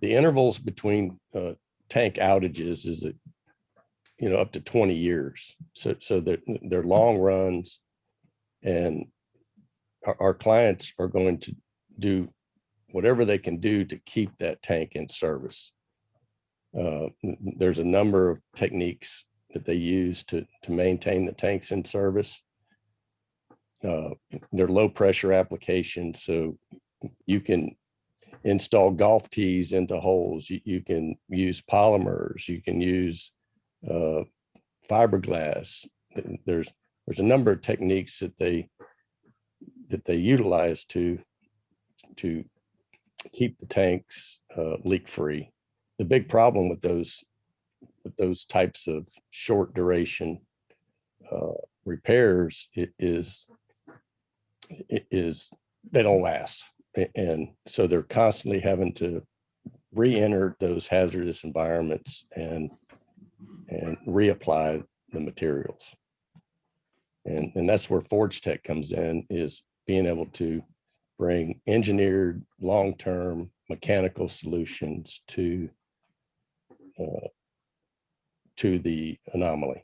the intervals between tank outages is up to 20 years. So they're long runs, and our clients are going to do whatever they can do to keep that tank in service. There's a number of techniques that they use to maintain the tanks in service. They're low pressure applications, so you can install golf tees into holes. You can use polymers. You can use fiberglass. There's a number of techniques that they utilize to keep the tanks leak free. The big problem with those types of short duration repairs is they don't last, and so they're constantly having to re-enter those hazardous environments and reapply the materials. And that's where Forge-Tek comes in, is being able to bring engineered long-term mechanical solutions to the anomaly.